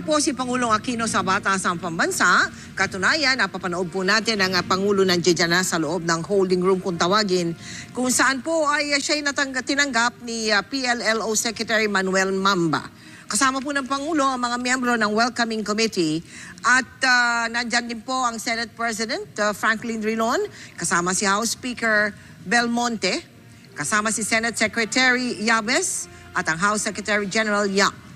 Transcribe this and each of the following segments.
Dinala po si Pangulong Aquino sa Batasang Pambansa. Katunayan, napapanood po natin ang Pangulo nandiyan na sa loob ng holding room kung tawagin, kung saan po ay siya'y tinanggap ni PLLO Secretary Manuel Mamba. Kasama po ng Pangulo ang mga miyembro ng Welcoming Committee at nandyan din po ang Senate President Franklin Drilon, kasama si House Speaker Belmonte, kasama si Senate Secretary Yabes at ang House Secretary General Yap.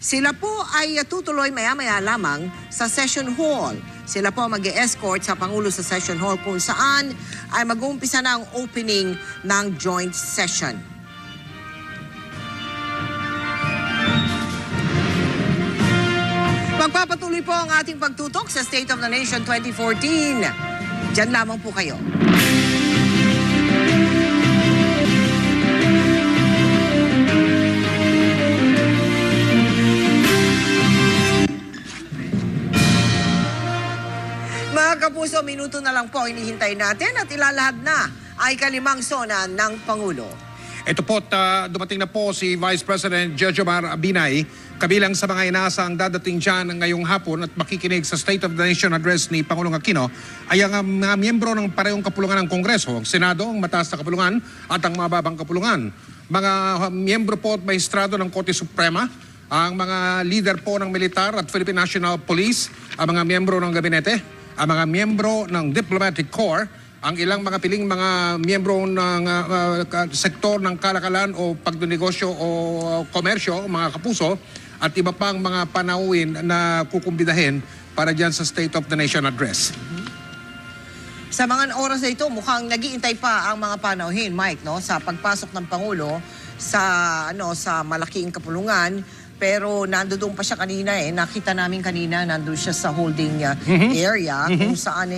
Sila po ay tutuloy maya-maya lamang sa session hall. Sila po mag-escort sa Pangulo sa session hall kung saan ay mag-uumpisa na ang opening ng joint session. Magpapatuloy po ang ating pagtutok sa State of the Nation 2014. Diyan lamang po kayo. Mga kapuso, minuto na lang po hinihintay natin at ilalahad na ay kalimang sona ng Pangulo. Ito po, dumating na po si Vice President Jejomar Binay, kabilang sa mga inaasang dadating dyan ngayong hapon at makikinig sa State of the Nation Address ni Pangulong Aquino ay ang mga miyembro ng parehong kapulungan ng Kongreso, ang Senado, ang mataas na kapulungan at ang mababang kapulungan. Mga miyembro po at maestrado ng Korte Suprema, ang mga leader po ng militar at Philippine National Police, ang mga miyembro ng gabinete, ang mga miyembro ng Diplomatic Corps, ang ilang mga piling mga miyembro ng sektor ng kalakalan o pagdonegosyo o komersyo, mga kapuso, at iba pang mga panauhin na kukumbidahin para dyan sa State of the Nation Address. Sa mga oras na ito, mukhang nag-iintay pa ang mga panauhin, Mike, no, sa pagpasok ng Pangulo sa malaking kapulungan. Pero nandoon pa siya kanina Nakita namin kanina nandoon siya sa holding area kung saan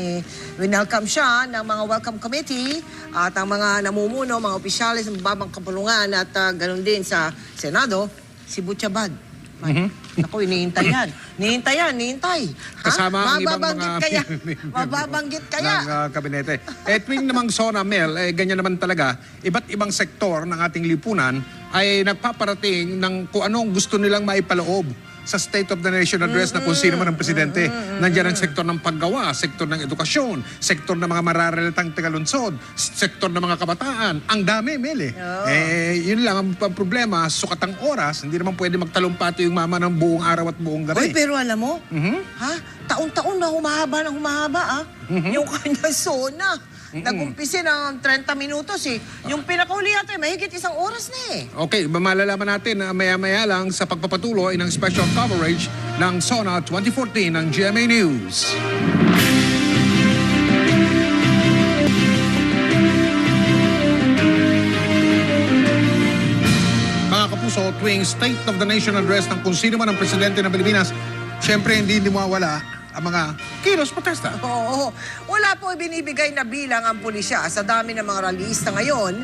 winelcome siya ng mga welcome committee at ang mga namumuno, mga opisyalis ng babang kapulungan at ganoon din sa Senado, si Butchabad. Naku, hinihintay yan. Hinihintay. Kasama ang ibang mga mababanggit kaya ng kabinete. Tuwing namang Sona Mel, ganyan naman talaga, iba't ibang sektor ng ating lipunan ay nagpaparating ng kung anong gusto nilang maipaloob sa State of the Nation Address na kung sino man ang presidente. Nandiyan ang sektor ng paggawa, sektor ng edukasyon, sektor ng mga mararalitang tagalunsod, sektor ng mga kabataan. Ang dami, Mel yun lang ang problema, sukat ang oras, hindi naman pwede magtalumpati yung mama ng buong araw at buong gabi. Oy, pero alam mo, taon-taon na humahaba yung kanya Sona. Nag-umpisi ng 30 minutos Yung pinakauli natin, mahigit isang oras na Okay, malalaman natin na maya-maya lang sa pagpapatuloy ng special coverage ng Sona 2014 ng GMA News. Mga kapuso, tuwing State of the Nation Address ng kung sino man ang presidente ng Pilipinas, syempre hindi mawawala ang mga kilos protesta. Oo. Wala po ibinibigay na bilang ang pulisya sa dami ng mga rallyista ngayon.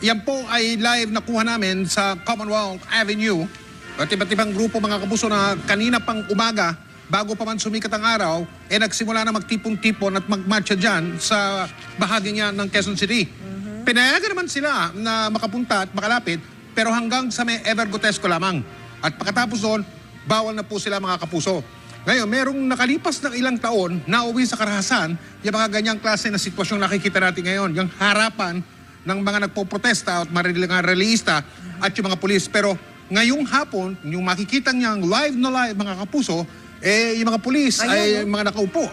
Yan po ay live na kuha namin sa Commonwealth Avenue. At iba't ibang grupo mga kapuso na kanina pang umaga, bago pa man sumikat ang araw, nagsimula na magtipon-tipon at magmarcha dyan sa bahaging yan ng Quezon City. Pinayagan naman sila na makapunta at makalapit, pero hanggang sa may Evergotesco lamang. At pagkatapos doon, bawal na po sila mga kapuso. Ngayon, merong nakalipas ng ilang taon, nauwi sa karahasan, yung mga ganyang klase na sitwasyong nakikita natin ngayon, yung harapan ng mga nagpoprotesta at mga rallyista at yung mga pulis. Pero ngayong hapon, yung makikita niyang live na live mga kapuso, yung mga pulis ay mga nakaupo.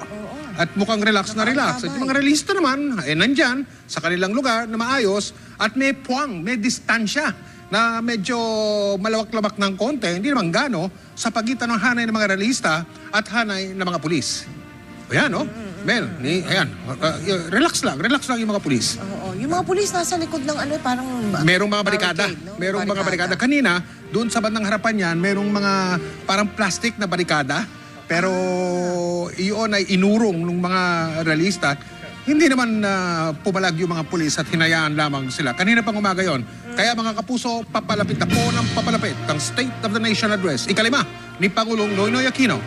At mukhang relax na relax. At yung mga rallyista naman, nandyan sa kanilang lugar na maayos at may puwang, may distansya na medyo malawak-lawak ng konti, hindi naman gano, sa pagitan ng hanay ng mga realista at hanay ng mga pulis. Ayan, Mel, ayan, relax lang yung mga pulis. Oo, yung mga pulis nasa likod ng parang merong mga barikada. Merong mga barikada. Kanina, doon sa bandang harapan yan, merong mga parang plastic na barikada, pero iyon ay inurong ng mga realista. Hindi naman pumalag yung mga pulis at hinayaan lamang sila. Kanina pang umaga yon. Kaya mga kapuso, papalapit na po ng papalapit ang State of the Nation Address. Ikalima ni Pangulong Noynoy Aquino.